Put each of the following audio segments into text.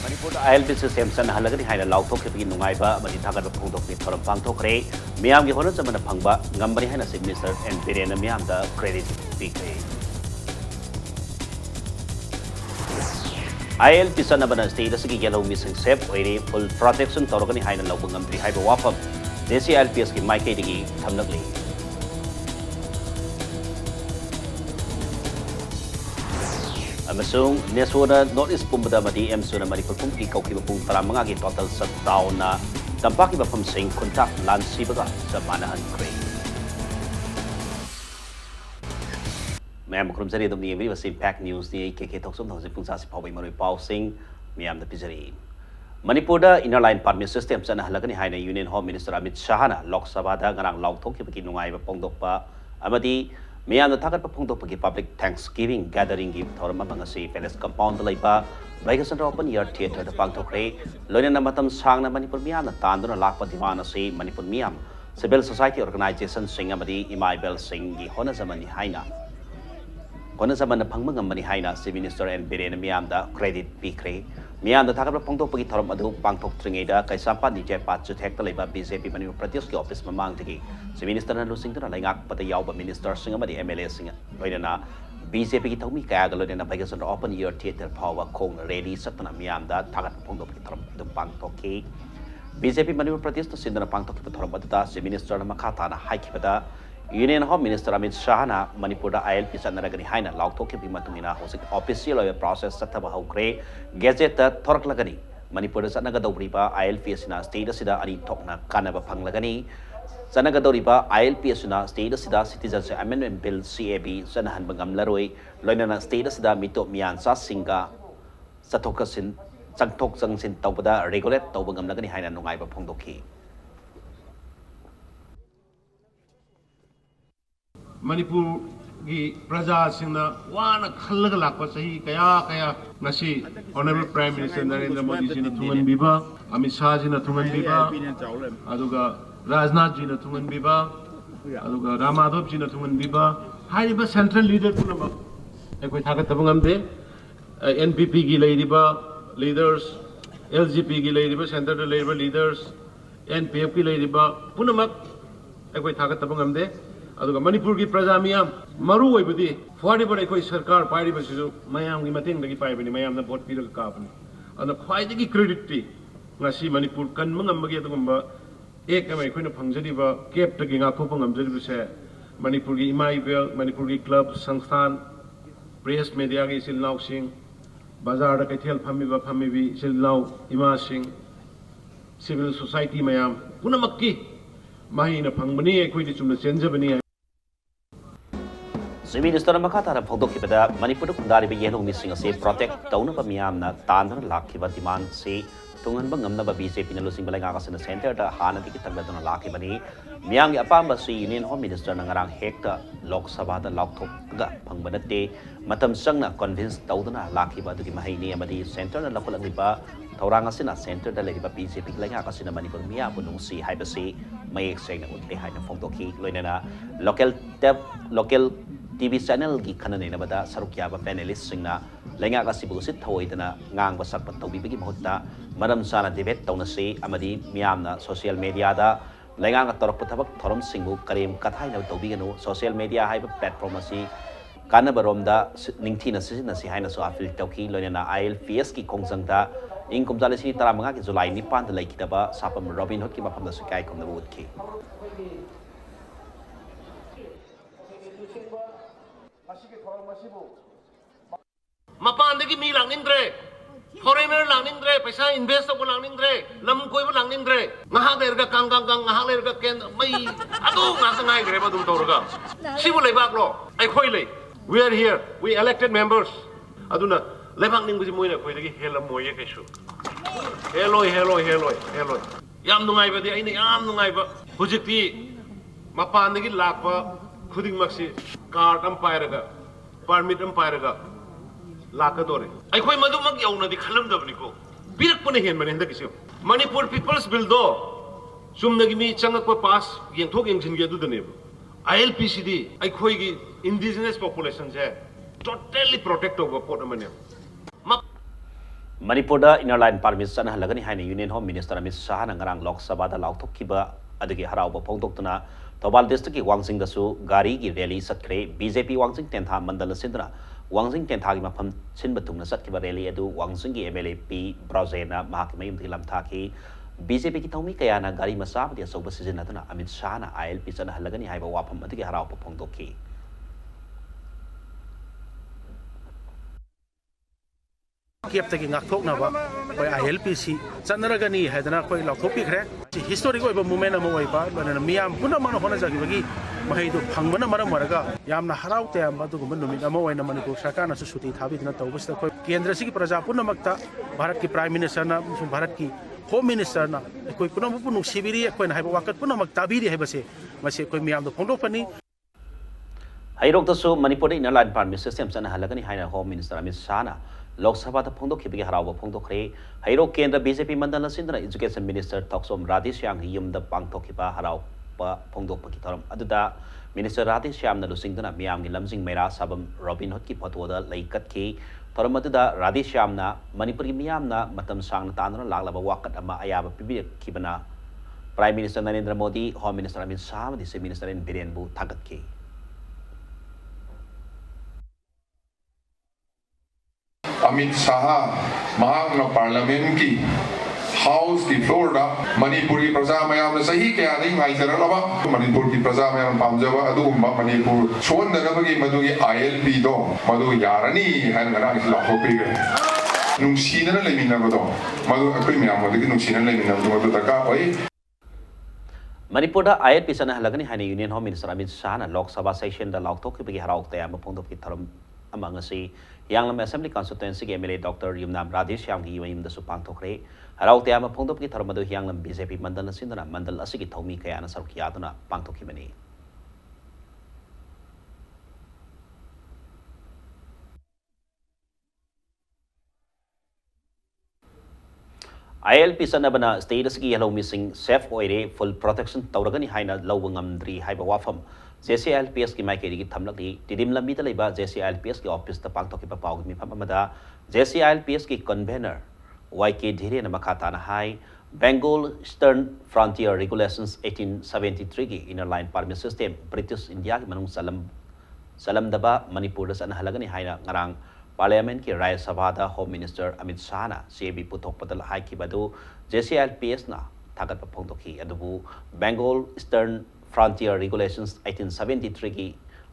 Manipur ILP system san halagani haina lauthok ke begin nungaiba mani thagar phongdok ni thoram pangthokre miyam gi hona chamana phangba ngambani haina chief minister and birena miyam da credit pikre ILP san abana state asigi yellow missing sep oire full protection torogani haina lawbu ngamdri haiba wafam desi ILPS ki maike digi thamnakli amasung nesona notice pumbada madi emsuna Manipur pumki kauki bapung taramanga gi total shutdown na tampaki bapam sing kuntak lansi baga sa manahan kre Ma'am krum sari dum ni vi wasi pack news ni keke toksum those pungsa si phawi maroi pau sing miam da pijari Manipur da inner line permit system sana halagani haina Union Home Minister Amit Shah na Lok Sabha da ngarang lauthok ki baki nungai ba pongdokpa amadi Miyam na thagat pa phongdokpa ki public Thanksgiving gathering gi thoram amang asi palace compound laiba Vaikasan open year theater da pangthokre loina na matam sang na Manipur miyam na tanduna lakpa diwan asi Manipur miyam civil society organization sing amadi Imaibel Singh gi hona zamani haina hona zaman na phangma ngamani haina Chief Minister and Birena miyam da credit pikre miyam da thagat pa phongdokpa ki thoram adu pangthok tringai da kaisampa ni je pat chu thek ta laiba BJP Manipur Pradesh ki office mamang tagi Chief Minister na lusing tu na laingak pata yauba minister sing amadi MLA sing loina na BJP ki thaumi kaya galo na Vaikasan open year theater phawa khong ready satna miyam da thagat pa phongdokpa ki thoram adu pangthok ki BJP Manipur Pradesh to sindana pangthok ki thoram adu da Chief Minister na makha na haikibada Union Home Minister Amit Shah na Manipur da ILP sanaragani haina lauthok ki matungina hosik official oya process sathaba haukre gazette ta thoraklagani Manipur da sanaga dawriba ILP sina state asida ani thokna kanaba phanglagani sanaga dawriba ILP sina state asida citizenship amendment bill CAB sanahan bangamlaroi loinana state asida mito miyan sa singa sathokasin changthok changsin tawbada regulate tawba ngamlagani haina nungaiba phongdokhi Manipur gi praja singna wana khallaga lakpa sahi kaya ngasi honorable prime minister Narendra Modi ji na thungan biba Amit Shah ji na thungan biba aduga Rajnath ji na thungan biba aduga Ramadhav ji na thungan biba haiba central leader punama ekoi thagat tabangam de NPP gi leiriba leaders LGP gi leiriba central leiriba leaders NPF gi leiriba punamak ekoi thagat tabangam de aduga Manipur ki praja miyam maru oibadi fwari bare koi sarkar pairi basisu mayam gi mateng dagi pai bani mayam na vote piraga kapani ana khwai dagi credit ti ngasi Manipur kan mangam magi adugamba ek amai khoina phangjari ba cap dagi nga thopang amjari bise Manipur gi Imaibel Manipur gi club sansthan press media gi silnaw sing bazar da kaithel phami bi silnaw ima sing civil society mayam punamakki mahina phangbani ekhoi di chumna chenjabani Chief Minister na makatara phongdokibada Manipur kundari ba yellow missing ase protect tauna ba miyam na tandana lakhiba demand se tungan ba ngamna ba BJP na lusing balanga ka sa center da hana ti kitagda na lakhibani miyam gi apamba si Union Home Minister na ngarang hekta Lok Sabha da lauthok ga phangbanate matam sangna convince taudana lakhiba du gi mahaini amadi center na lakulang ba Taurang asina center da leriba BJP langa kasina Manipur miyam bunung si haibasi mayek seng na utle haina phongdokhi loinana local TV channel gi khanane na bada sarukya ba panelist singna lenga ka sibu sit thoidana ngang ba sak patobi bigi mohta maram sana debate tawna se amadi miyamna social media da lenga ka torok pathabak thorom singbu karim kathai na tobi ganu social media haiba platform asi kana baromda ningthina sisina si haina so afil tawki loinana ILPS ki khongjang da ingkum jalasi taramanga ki July 9 da laikidaba sapam Robin Hood ki mafamda sukai khomna butki Mapandagi mi lang nindre, foreigner lang nindre, paisa investor ko lang nindre, lam koi mo lang nindre, ngahak lerga kang ngahak lerga ken may ado ngasa ngai gre ba dum torga. Sibu lebak lo, ai khoi le. We are here, we elected members. Aduna lebak ning buji moina khoi lagi helam moye kesu. Heloi. Yam nungai ba di ai ni yam nungai ba. Hujikti mapandagi lakpa khuding maksi card umpire ga, permit umpire ga. Lakadore. I quite Madumak Yauna the Kalam Davnico. Pirak Punahan in the Kisio. Manipur People's Bill do. Sumnagimi Changako pass, Yantok Engine Yadu the neighbor. ILPCD ꯑꯩꯈꯣꯏꯒꯤ indigenous population se totally protect over port amane Manipur inner line permit sana halagani haina Union Home Minister Amit Shah na ngarang Lok Sabha da lauthokkiba adagi harauba phongdoktuna Thobal district ki Wangsing dasu gari ki rally satkre BJP Wangsing Tentha mandal sindra Wangsing Tentha gi mafam sinba tungna satkiba rally adu Wangsing gi MLA P Brozena mahak mayum thi lamtha ki BJP ki thomi kaya na gari masa bdi asoba sizinatuna Amit Shah na ILP sana halagani haiba wafam adagi harauba phongdokki Keep taking a talk now by ILPC, Sanaragani had an aqua topic. Historical moment of Moipa, but a Miam Punamana Honazaki, Mahido Pangana Maramaraga, Yamna Harauta, Matugumanamo and Manipur Shakana Susuti, Habit not over the Kendrasi Praja Punamakta, Baraki Prime Minister, Baraki, Home Minister, Equipunu Sibiri, when I walk at Punamaktabiri Hebase, Masiko Miam the Pondopani. Hairok dasu Manipur inner line permit system sana halagani haina Home Minister Amit Shah Lok Sabha ta phongdok khibigi harauba phongdokhre Hairok kendra BJP mandal sindra Education Minister Thoksom Radhishyam hi yumda pangthokhiba harauba phongdokpa ki thoram aduda Minister Radhishyam na lusingduna miyam gi lamjing meira sabam Robin Hood ki photoda laikat ki thoram aduda Radhishyam na Manipur gi miyam na matam sang tanra laglaba wakat ama ayaba pibi khibana Prime Minister Narendra Modi Home Minister Amit Shah Disay Minister in Biren bu thagat ki Amit Shah, Mahang Parliament ki House ki floor da Manipuri Praja mayam na sahi kaya nahi ngaisara laba Manipur ki Praja mayam pamjawa adu Manipur chon na nabagi madugi ILP do madu yarani han ngana isla hopi ge nungsina na lemina ba do madu akoi mayam madu ki nungsina lemina do madu taka oi Manipur ILP sana halagani haina Union Home Minister Amit Shah na Lok Sabha session da lautok ki harauk ta ma phongdok ki thoram amang asi Yangram Assembly Constituency ki MLA Dr. Yumnam Radhishyam ki yim da supang thokre harau te ama phongdop ki tharmadu Yangram BJP mandal sindana mandal asigi thomi kaya na saruk yaduna pangthokhi mani ILP sanabana state asigi yellow missing safe oire full protection tawragani haina lawngamdri haiba wafam JCLPS ki maikeri ki thamlakli tidim lambi ta leiba JCLPS ki office ta pangthok ki paw mi pham amada JCLPS ki convener YK Dhire na makata na hai Bengal Eastern Frontier Regulations 1873 ki inner line permit system British India ki manung salam daba Manipur san halagani haina ngarang Parliament ki Raya Sabha da Home Minister Amit Shah na CB puthok padal hai ki badu JCLPS na thagat pa phongdokhi adubu Bengal Eastern Frontier Regulations 1873 ki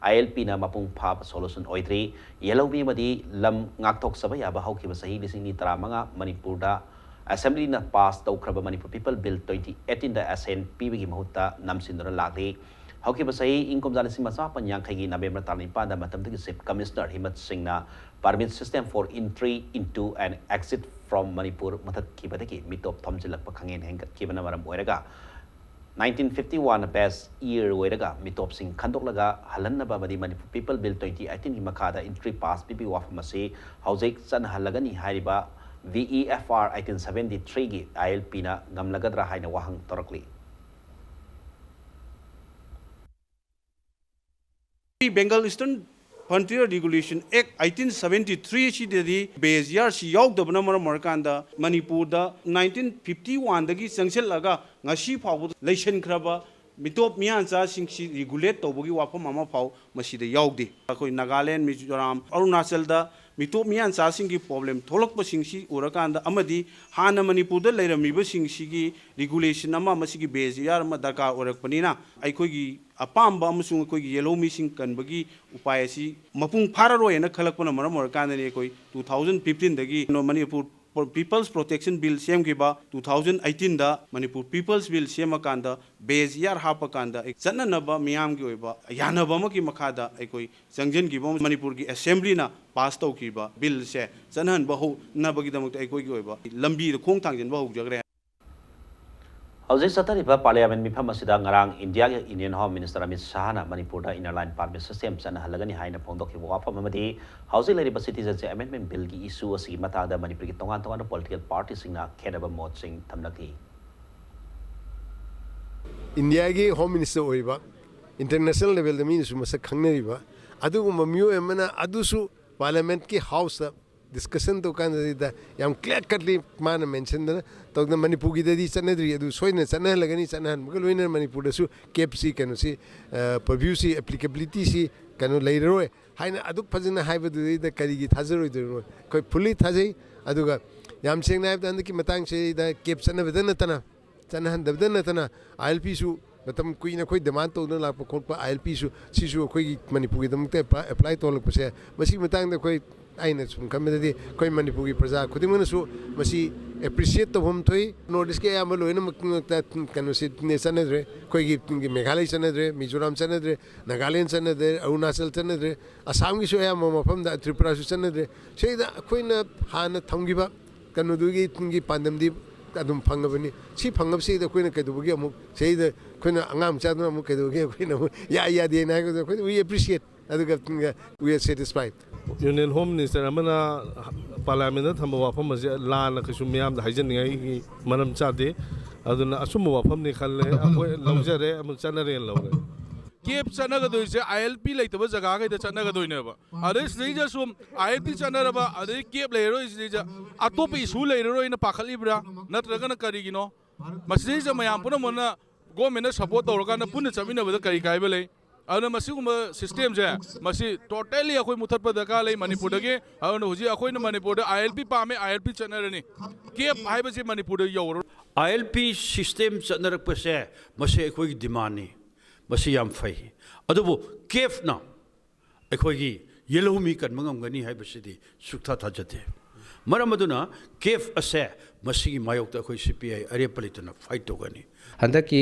ILP na mapung phab solution oitri yellow mi madi lam ngakthok sabaya ba hauki ba sahi lising ni tara manga Manipur da Assembly na pass tawkraba Manipur People Bill 2018 da SNP gi mahutta namsindra lagli hauki ba sahi income jana sing masa panyang khagi November 25 da matam gi Chief Commissioner Himat Singh na permit system for entry into and exit from Manipur mathat ki badaki mitop thamjilak pa khangen hengat ki bana maram oiraga 1951 best year oiraga mitop sing khandoklaga halanna ba madi Manipur People Bill 2018 gi makada entry pass pp wafamasi hauzik san halagani hariba VEFR 1873 gi ILP na ngamlagadra haina wahang torakli Bengal Eastern Frontier Regulation Act 1873 shi dedi base year shi yauk dabna marakanda Manipur da 1951 dagi sangsel laga ngashi phaw leisen khraba mitop miancha singsi regulate tawbugi wafam ama phaw masida yaukdi akoi Nagaland Mizoram Arunachal da mitop miancha singi problem tholakpa singsi urakanda amadi hana Manipur da leiramiba singsi gi regulation ama masigi base year ma darkar orakpanina aikoi apamba amasung koi yellow missing kanbagi upay asi mapung phararoi na khalakpana maram orakanda ne koi 2015 dagi no Manipur People's Protection Bill semgiba 2018 da Manipur People's Bill semakanda base year hapakanda chananaba miyam gi oiba yanaba ma ki makhada aikoi changjen gi bom Manipur gi assembly na pass tawkiba bill se chanhan bahu nabagi damak aikoi gi oiba lambi da khong thangjen bahu jagre Hauzik satariba Parliament mifam asida ngarang India ki Indian Home Minister Amit Shah na Manipur da inner line permit system sana halagani haina phongdok ki wafam amadi hauzik leriba citizenship amendment bill ki issue asigi matagda Manipur ki tongan political party singna khenaba mot sing thamlaki India ki Home Minister oiba international level da mi su masak khangnari ba adu mamiyo emana adu su parliament ki house discussion to kan da yam clear cutly man mention da to da Manipur gi da di chanadri adu soina chanah lagani chanah mugal winer Manipur da su kepsi kanu si purview si applicability si kanu leiro haina adu phajina haiba du da kari gi thazaroi du koi fully thajai adu ga yam sengna da ki matang se da kep chanah bedana tana chanah dabdana tana ILP su matam kuina koi demand to na la ko pa ILP su si su koi Manipur gi dam te apply to lak pase masi matang da koi aina sum kamedi koi Manipur gi praja khudimana su masi appreciate to hum thoi notice ke am lo ina ta kanu se ne sanadre koi gi Meghalaya sanadre Mizoram sanadre Nagaland sanadre Arunachal sanadre Assam gi so ya mafam da Tripura su sanadre sei da koi na hana thamgiba kanu du gi pandam di adum phangabani si phangab si da koi na kedu gi amuk sei da koi na angam cha na amuk kedu gi koi na ya de na ko we appreciate aduga we are satisfied Union Home Minister amana Parliament thamba wafam ase lana kisum miyam da haijan ngai manam chade aduna asum wafam ni khalle akoi lawjare am chanare lawre केप चनगा दोइसे ILP लेतबा जगह गैदा चनगा दोइनेबा अरे स्लेजा सुम ILP चनरबा अरे cap लेरो स्लेजा अतोप issue लेरो इन पाखलिब्रा नत्रगन करिगिनो मस्लेजा मयाम पुन मन गवर्नमेंट सपोर्ट तौरगान पुन चमिनबदा करि काइबे ले अनु मसिगुम सिस्टम जे मसि टोटली अखोय मुथतपा दका ले मणिपुर दगे अनु हुजि अखोय न मणिपुर ILP पामे ILP चनरनी केप हाइबसे मणिपुर यौरो ILP system चनरकपसे मसे अखोय डिमांड नि मसी याम फै अदुबो केफ ना अखोगी येलोमी कन मंगमगनी हाइबसिदि सुक्था थाजते मरम अदुना केफ असे मसी मायोक्ता अखोय CPI अरेपलितना फाइट तोगनी हंदकी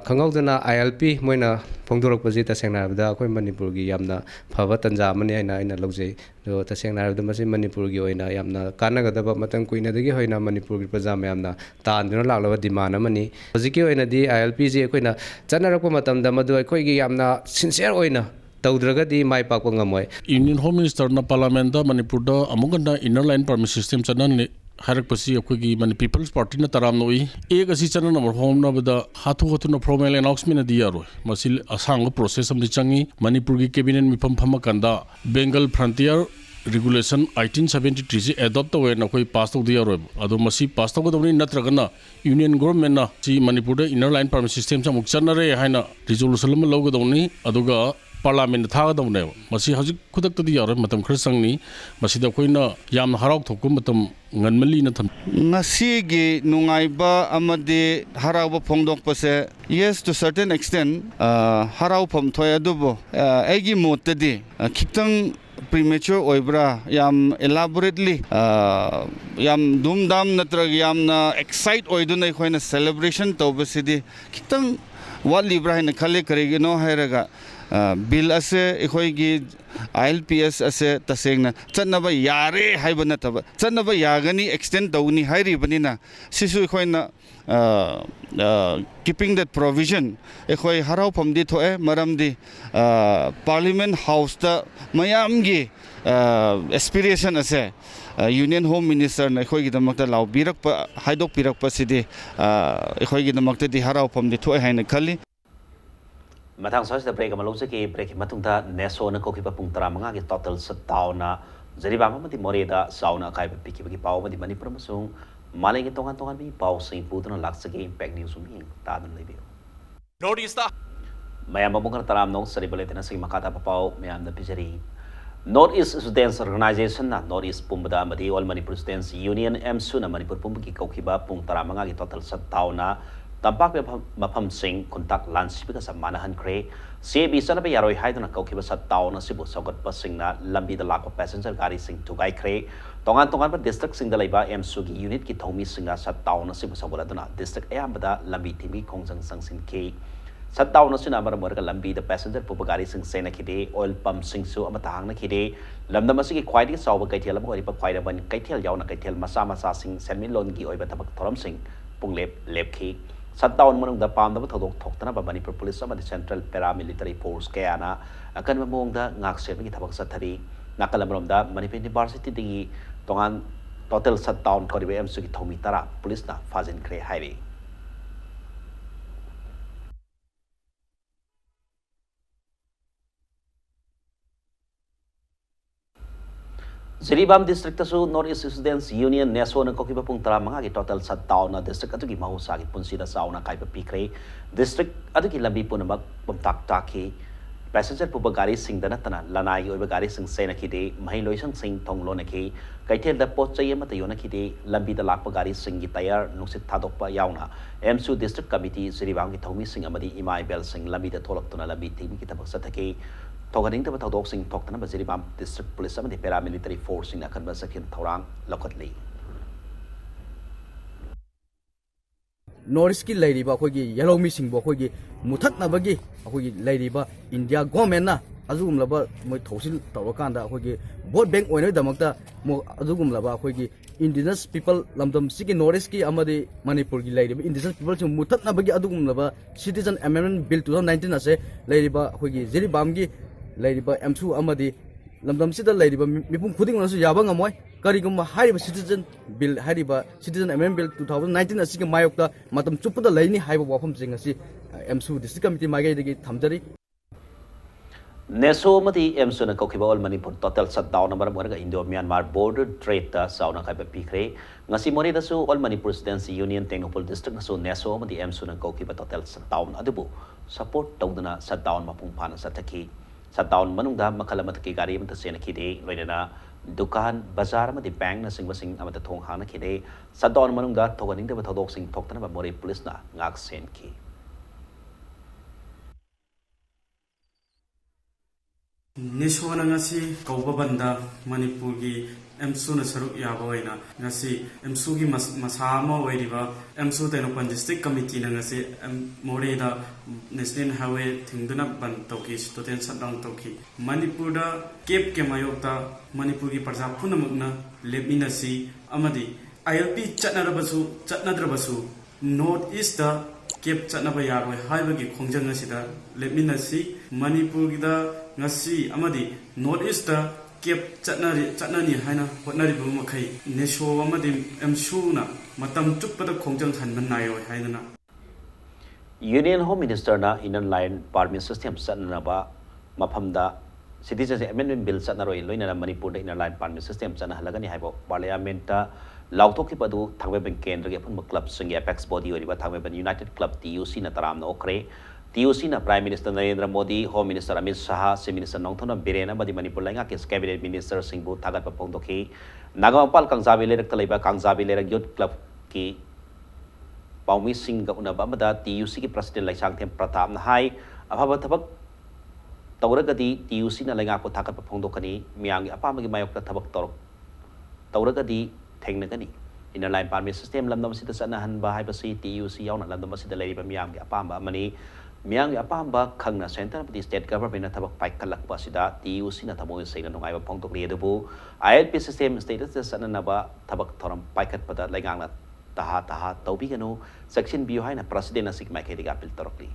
खंगौदना ILP मोइना फोंदोरकपजि तसेंनाबदा अखोय मणिपुरगी यामना फबा तंजा मने आइना लौजै दो तसेंनाबदा मसी मणिपुरगी ओइना यामना कानगदबा मतंग कुइनादगी होइना मणिपुरगी प्रजा मयामना तानदुना लागलबा demand अमनी हजिकी ओइनादि ILP ji अखोइना चनरकपा मतमदा मदु अखोयगी यामना sincere ओइना तौद्रगदी my पाकपा ngамoi Union Home Minister na Parliament da Manipur da amuganda inner line permit system chanan harak pasi akogi man People's Party na taram noi ek asi chanan number home na bada hathu na formal announcement na diya roi masil asang process am changi Manipur gi cabinet mi phama kanda Bengal Frontier Regulation 1873 se adopt to na koi pass to diya roi ado masi pass to godoni natragana Union government na si Manipur da inner line permit system cha mukchanna re haina resolution ma logodoni aduga Parliament थागदौने मसी हजिक खुदक्तदि यारे मतम खर संगनी मसीदा कोइना याम हराव थोकु मतम ngनमली न थम ngasi nungaiba amade harawa phongdokpase yes to certain extent haraw phom thoi adubo egi motadi khitang premature oibra yam elaborately yam dumdam natrag yamna excite oidunai khoina celebration tobasidi khitang wal libra hina khale karegi no hairaga bill ase ekhoi ILPS ase tasengna chanaba yare haibana taba chanaba yagani extend dawni hairi banina sisu ekhoina keeping that provision ekhoi harau phamdi thoe maramdi parliament house ta mayamgi aspiration ase Union Home Minister na ekhoi gidamakta law birak pa haidok pirak pa sidi ekhoi gidamakta di harau phamdi thoe haina khali Matang soal break sama lose ki break matungta neso na koki pa pung tramanga ki total setau na jadi bama mati moreda sauna kai pa piki piki pau mati Manipur masung malai ki tongan bi pau sing putuna laksa ki impact news umi ta dan lebih notice ta mayam mabungkar taram nong sari balete na sing makata pa pau mayam na pijari Northeast Students Organization na Northeast Pumbada mati All Manipur Students Union MSU na Manipur pumbuki koki ba pung tramanga ki total setau na tampak mapam sing kontak lansi bika sa manahan kre CAB sana ba yaroi haiduna kaukiba sa tao na sibu sagot pa sing na lambi da lakwa passenger gari sing tugai kre tongan pa district sing dalay ba MSU ki unit ki thomi sing na sa tao na sibu sagot aduna district ayam bada lambi timi kongsang sang sin ke sa tao na sina mara morga lambi da passenger pupa gari sing sena kide oil pump sing su amatahang na kide lamda masigi kwai di sawa kai thial mo ri pa kwai da ban kai thial yaw na kai thial masa sing senmin lon gi oi ba tabak thoram sing pung lep ki Sataon manung da pam da thodok thoktana ba Manipur police ama central paramilitary force kaya na akan mamong da ngak se gi thabak sathari nakalamrom da Manipur University digi tongan total sataon ko di MSU gi thomi tara police na fazin kre hairi Siribam district tasu North East Students Union Neso na kokiba pung tara mga ki total shutdown na district atuki mahusa ki punsi na sauna kai pa pikre district atuki lambi pu na magpamtak taki passenger pu bagari sing dana tana lanai oi bagari sing se na ki de mahi loisang sing thonglo na ki kaitel da pot chai ma tayo na ki de lambi da lak bagari sing gi tayar nungsit thadok pa yauna MSU district committee Siribam ki thomi sing amadi imai bel sing lambi da tholak tuna lambi timi ki tabak sataki Toganing the Batadok Sing Toktan Baziribam District Police and the paramilitary force in Akanbasakin Torang Lokatli. North Ski Lady Bakogi, Yellow Missing Bokogi, Mutat Nabagi, Akogi Lady Ba, India Gomena, Azum Laba, Motosil, Tawakanda, Hogi, Boat Bank Owner Damata, Azum Laba, Hogi, Indigenous people, Lamdom Siki Noriski, Amadi, Manipur Lady, Indigenous people to Mutat Nabagi Adum Laba, Citizen Amendment Bill 2019 as a Lady Ba, Hogi, Ziribamgi. Lady by M2 Amadi, Lamdam Sita Lady by Mipum Pudding was Yabang Amoy, Karigum High Citizen Bill Hadiba, Citizen Amendment Bill 2019 as Sika Mayokta, Matam Chupa the Lani High Wapam Singasi, M2 District Committee Magadi Tamdari. Neso mati MSU na kokiba all Manipur total shutdown number mga Indo Myanmar border trade ta sauna kai pa pikre ngasi mori da su all Manipur Students Union Technopol District na su Neso mati MSU na kokiba total shutdown adubu support tawdana shutdown mapung pana sa taki shutdown manungda makalamat ki gari man tasena kide loina dukan bazar ma di bank na sing amata thong hana kide shutdown manungda thoganing da thodok sing thoktana ba more police na ngak sen ki Nishwana ngasi kauba banda Manipur gi MSU na saruk yaba waina ngasi MSU gi masama wairiba MSU Technopol District Committee na ngasi more da National Highway thingduna ban tawki student shutdown tawki Manipur da Cape ke mayokta Manipur gi parja punamukna lepina si amadi ILP chatnadrabasu North East da Cape chatnaba yaroi haibagi khongjang asida lepina si Manipur gi da ngasi amadi North East da Cape chatnani haina hotnari bu makai nesho amadi MSU na matam chuppada khongjang hanman nayo haina Union Home Minister na Inner Line Permit System sanaba maphamda Citizenship Amendment Bill sanaroi loina Manipur da Inner Line Permit System sana halagani haibo Parliament ta lautoki padu thangben kendra ge phun club singi apex body oriba thangben United Club TUC na taram na okre TUC na Prime Minister Narendra Modi, Home Minister Amit Shah, Si Minister Nongthona Birena Badi Manipur Lainga Kis Cabinet Minister Singbu Thagat Papongdoki, Nagamampal Kangzabi Lerak Talaiba Kangzabi Lerak Youth Club Ki Paumi Singh Unabamada, TUC ki President Laisang Tem Pratap Nahai, Abatabak Tauragadi, TUC na Lainga Po Thagat Papongdokani, Miang Apamagi Mayok Tabak Torok Tauragadi, Tengnagani. Inner Line Permit System Lamdam Sita Sanahan Bahai Basi, TUC Yauna Lamdam Sita Lady Miang Apamba Mani. Miang apamba khangna center of the state government na tabak pai kalak pa sida TUC na tamo sa ina nungay pongtok liya dubu ILP system status sana na ba tabak thoram pai kat pada laigang na taha taubi kanu section bio hai na president na sigmay kay digapil torokli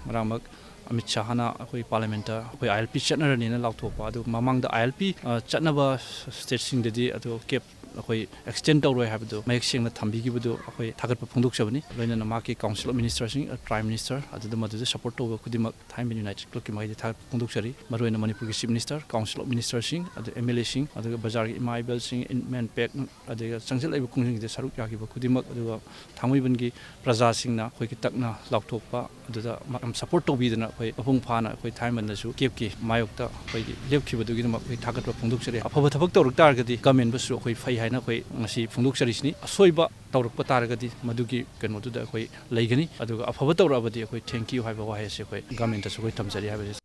Maramak Amit Shah na akoi parliamenta akoi ILP chatna ni na lauthopa adu mamang da ILP chatna ba state sing dedi adu kep akoi extend tawroi habdu mayek sing na thambi gi budu akoi thagat pa phungduk chabani loina na ma ki council of minister sing prime minister adu da madu support to kudimak time united club ki mai di thagat phungduk chari maroina manipur ki chief minister council of minister sing adu MLA sing adu bazar ki mai bel sing in man pack adu sangsel ai kung de saruk ya ki kudimak adu thangoi ban gi praja sing na khoi ki takna lauthok pa adu da support to bi dana khoi apung phana khoi time man su kep ki mayok ta khoi lep ki budu gi ma khoi thagat pa phungduk chari apha thabak tawruk tar gadi government bu khoi fai haina khoi ngasi phungduk charisni asoiba tawruk pa taragadi madugi keno du da khoi leigani aduga afaba tawrabadi khoi thank you haiba wa haise khoi government ta khoi tamjari haiba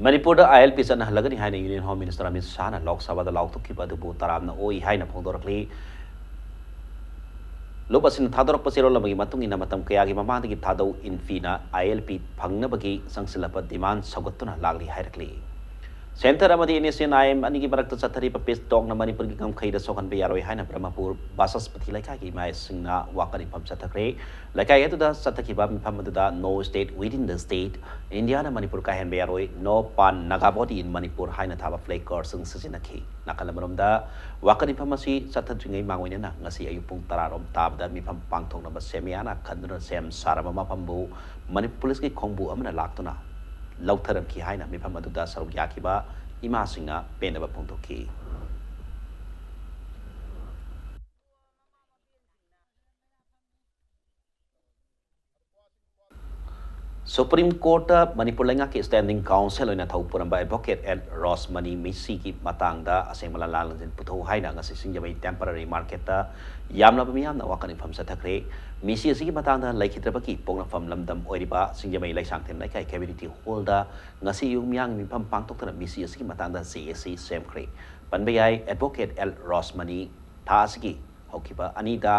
Manipur da ILP sana halagani haina Union Home Minister Amit Shah na Lok Sabha da lautok ki badu bu taram na oi haina phongdorakli Lopasin Tador Pasiro Lamagi Matung in Amatam Kayagi Mamadi Tado Infina ILP Pangnabagi Sangsilapa demand Sagotuna Lagli Hierarchy. Center Amadi Indonesian IM Anigi Barak Satari Papis Dog na Manipur Gam Kaida Sokan Bayaro Haina Brahmapur Basas Patilaki Mai Singna Wakari Pam Satakre like I had to the Satakibam Pamada no state within the state Indiana Manipur Kahan Bayaro no pan Nagabodi in Manipur Haina Taba Flake or Sung Sisinaki Nakalamarumda Wakari Pamasi Satatringa Mangwina Nasi Ayupung Tararom Tab da Mi Pam Pangtong Semiana Kanduna Sem Saramama Pambu Manipuliski Kombu Amana Laktuna ꯂꯧꯊꯔꯝꯈꯤ ꯍꯥꯏꯅ ꯃꯤꯐꯝ ꯑꯗꯨꯗ ꯁꯔꯨꯛ ꯌꯥꯈꯤꯕ ꯏꯃꯥꯁꯤꯡꯅ ꯄꯦꯟꯗꯕ ꯐꯣꯡꯗꯣꯛꯈꯤ Supreme Court Manipur Lengaki Standing Council oina thau puramba Advocate L. Rosmani Misi ki matangda asengmala lalanjin putho haina ngasi singjamai temporary market ta yamna bamiyamna wakani phamsa thakre Misi asigi matangda laikhitrabaki pongna pham lamdam oiriba singjamai laisangthem laikai community hall da ngasi yumyang mifam pangtoktana Misi asigi matangda CAC semkre panbayai Advocate L. Rosmani tha asigi hokiba anida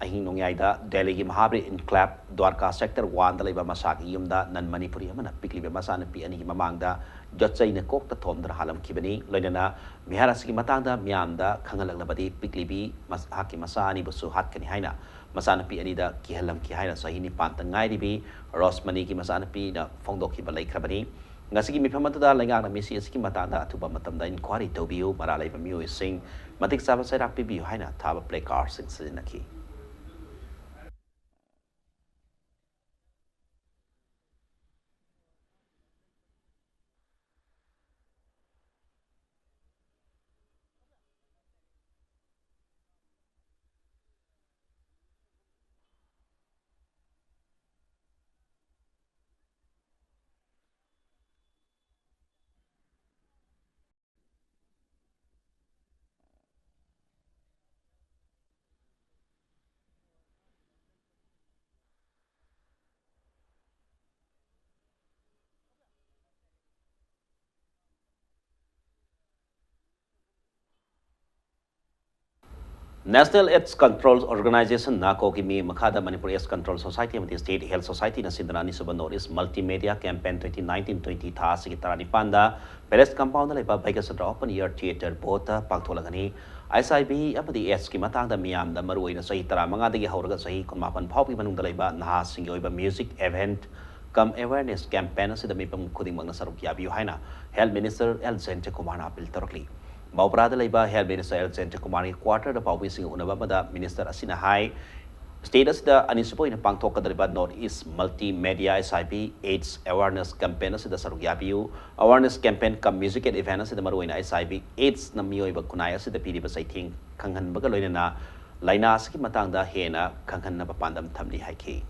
Ahing nongyaida Delhi ki Mahabri Enclave Dwarka Sector 1 da laiba masaki yumda nan Manipuri amana pikliba masana pi ani ki mamangda jotsai na kokta thomdra halam kibani loinana miharasi ki matangda miamda khangalaglabadi piklibi haki masani busu hatkani haina masana pi ani da ki halam ki haina sahini panta ngairibi Rosmani ki masana pi na phongdokhi ba laikhrabani ngasigi mifamatuda lengang na misi asiki matangda athuba matamda inquiry tobiu maralai ba miyo sing matik saba sairak pibi haina thaba play cards sing sinaki National AIDS Control Organization NACO ki mi makhada Manipur AIDS Control Society amati State Health Society na sindanani suba notice multimedia campaign 2019-20 tha sigi tarani panda Palace compound la iba baiga sadra open year theater bota pangtholagani ISIB amati AIDS ki matangda miyam da maruina sahi tara manga dagi hauraga sahi kunmapan phawpi manung da laiba naha singi oiba music event come awareness campaign asida mipam khuding magna saruk yabiu haina Health Minister L. Zente Kumar na apil tarokli Bauprada Laiba Health Minister L. Zente Kumari quarter the Pawi Sing Unabamada Minister Asina High status the Anisipo in a Pangtoka the North East Multimedia SIP AIDS awareness campaign as the Sarugabiu awareness campaign come music and events the Maruina SIP AIDS Namio Kunaya the PD Saiting Kangan Bagaloina Laina Ski Matanga Hena Kangan Napapandam Tamli Haiki.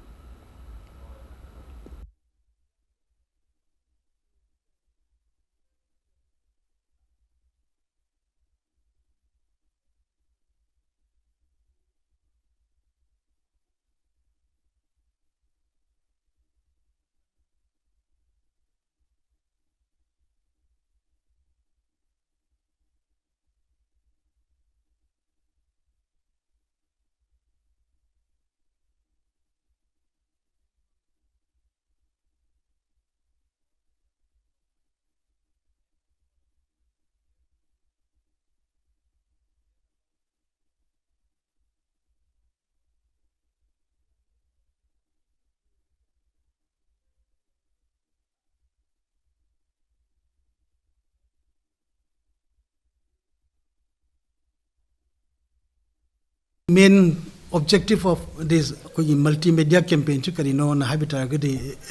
Main objective of this multimedia campaign to karino na habitat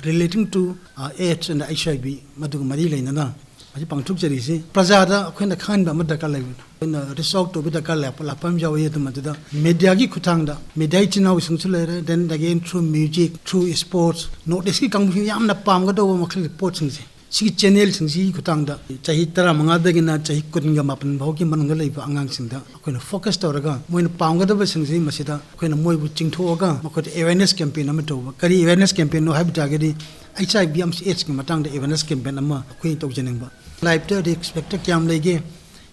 relating to AIDS and HIV madu mari lainana aji pangthuk jari si prajada akhina khan ba madaka lai na resort to bidaka la lapam jawi to madada media gi khutang da media chinaw singchule then again through music through sports no deski kang yam na pam ga do makhli report sing si channel sing si khutang da chahi tara manga da gina chahi kun ga mapan bau ki manung lai ba angang sing da akhina focus tawraga moina pam ga da ba sing si masida akhina moi bu chingtho ga makhot awareness campaign am to kari awareness campaign no habita ga di HIV AIDS ki matang da awareness campaign amma akhoi to jeneng ba life to expect kyam lege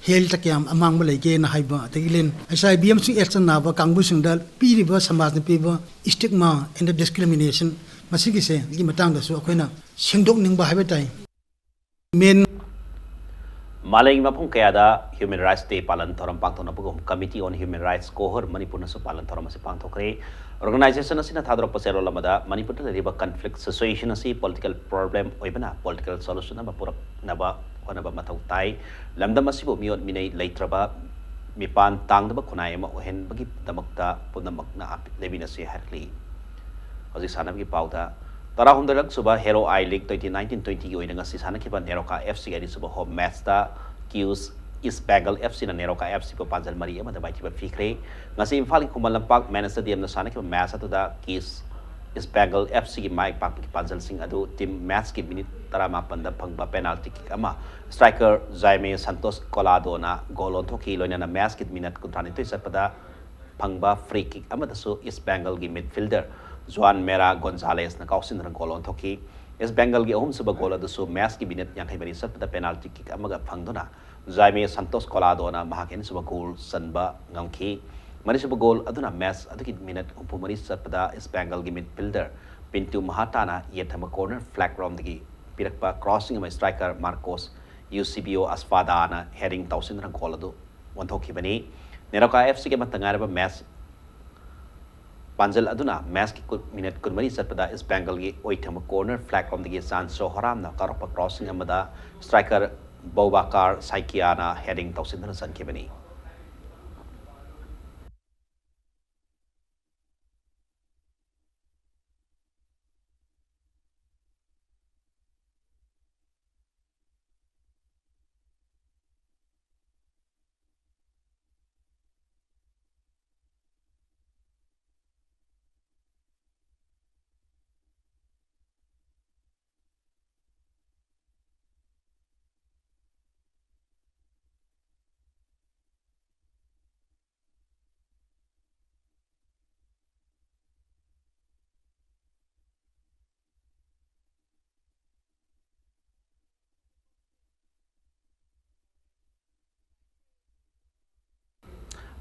health kyam amang ba lege na haiba tegilen HIV AIDS na ba kangbu sing da pi ba samaj ni pi ba stigma and the discrimination masigi se gi matang da so akhina singdok ning ba habitai main Malayang mapung kaya da Human Rights Day palan thoram pangthok na pugum Committee on Human Rights kohor Manipur na so palan thoram si pangthokre organization na sina thadro pasero lamada Manipur na riba conflict situation na si political problem oibana political solution na mapurap na ba ona ba mathaw tai lamdam asibo miot minay leitraba mipan tang da ba kunay ma ohen bagi damakta punamak na lebi na si harli hoji sanam gi pauda Tarahumdarak suba Hero I League 2019-20 oina ngasi sanakhiba Neroka FC adi suba home match ta Qs East Bengal FC na Neroka FC ko panjal mari amada baitiba fikre ngasi Imphal ki Khumal Lampak Man Stadium na sanakhiba match atuda Qs East Bengal FC ki Mike Pak ki panjal sing adu team match ki minute 18 da phangba penalty kick ama striker Jaime Santos Colado na goal on thoki loina na match ki minute 32 satpada phangba free kick amada su East Bengal ki midfielder Juan Mera Gonzalez na kausin ng goal on thoki East Bengal gi ahum suba goal adu match ki minute yang khaibari satpada penalty kick amaga phangdona Jaime Santos Colado na mahakin suba goal sanba ngamki mari suba goal aduna match aduki minute umpumari satpada East Bengal gi midfielder Pintu Mahatana yethama corner flag round gi pirakpa crossing ama striker Marcos UCBO Asfada na heading tausin ng goal adu on thoki bani Neroka FC ke matangaraba match Panjal aduna match ki minute kun mari satpada is Bengal gi oitham corner flag from the san so haram na karopa crossing amada striker Bobakar Saikiana heading tausin na san kibani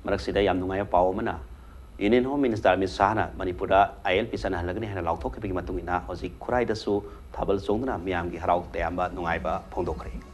Marak sida yam nungaya pau mana Union Home Minister Amit Shahna Manipura ILP sana halagani hana lauthok ke bigi matung ina hoji khurai da su thabal chongna miyam gi harau te amba nungaiba phongdokre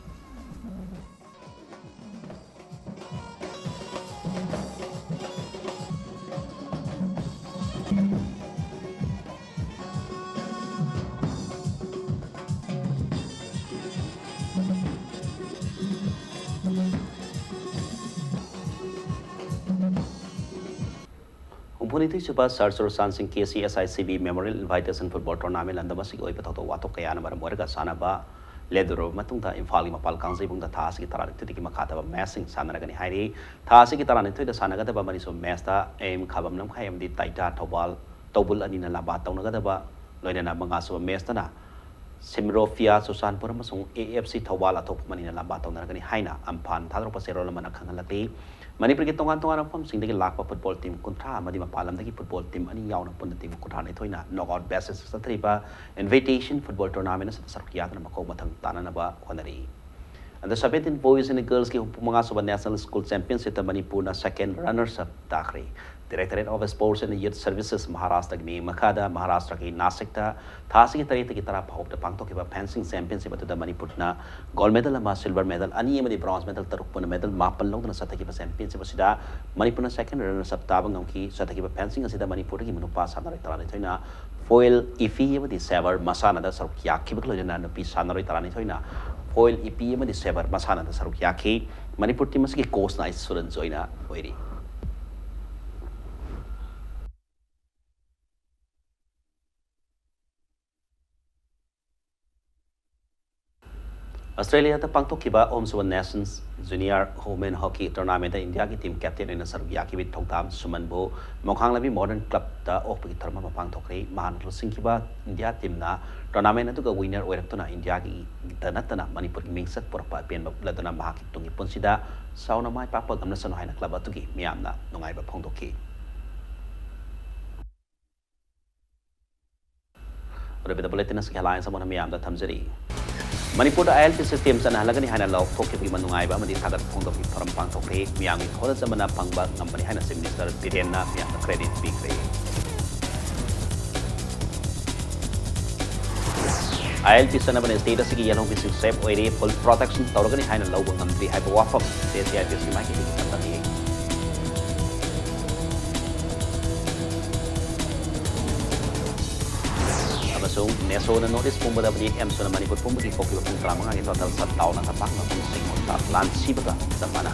Umpunithi suba Sarsur Sansing KCSICB Memorial Invitation Football Tournament and the Masik Oi Patato Wato Kayana Maramorga Sanaba Ledro Matunta Infali Mapal Kansi Bunda Tasi Taran to the Makata Massing Sanagani Hari Tasi Taran to the Sanagata Maniso Mesta Aim Kabam Hayam di Taita Tobal Tobul Anina Laba Tonagadaba Loina Mangaso Mestana Simrofia Susan Puramasung AFC Tawala Top Manina Laba Tonagani Haina Ampan Tadro Pasero Manakangalati Manipur ki tongan form sing degi lakpa football team kontra amadi mapalam degi football team ani yauna pun team kontra nei thoina knockout basis sa triba invitation football tournament sa sarkiya na mako mathang tanana ba khonari and the 17 boys and girls ki mga suba national school championship Manipur na second runners up takri Directorate of Sports and Youth Services Maharashtra ki Makada Maharashtra ki Nasik ta thasi ki tarita ki tara phop ta pangtok ki fencing championship atu da Manipur na gold medal ama silver medal ani amadi bronze medal taruk pun medal mapal long na sa taki championship asida Manipur na second runner up tabang ngki sa taki fencing asida Manipur ki manupa sanari tarani thoina foil ifi amadi saver masana da saruk yakhi baklo jana na pi sanari tarani thoina foil ipi amadi saver masana da saruk yakhi Manipur team ki coach na student joina oiri Australia ta pangtok kiba Omsuwan Nations Junior Women Hockey Tournament India ki team captain in Serbia ki bit thongtam Sumanbo Mokhang labi modern club ta ok ki tharma pangtok ri man sing kiba India team na tournament atu ka winner oirak India ki tanatana Manipur ki mingsat porpa pen ladona mahaki tungi ponsida sauna mai papa gamna sano haina club atu ki miamna nungai ba phongtok ki Rebeda bulletin sa kalayan sa mga miyam da thamjari Manipur ILP system sa nahalagani hana law thokki bi manungay ba madi thagat phongdok ki thoram pangthok re miyang ki khola jamana pangba ngambani hana sim minister Biren na miyang credit big re ILP sa naban status ki yalong bisig safe oire full protection tawragani hana law ngamti hai wafam CIP si mai ki tandani So, neso na notice pumba da balik em so na Manipur pumba di kopi pung drama nga ito total sa tao na tapak na pung sing mo ta plan si baga sa mana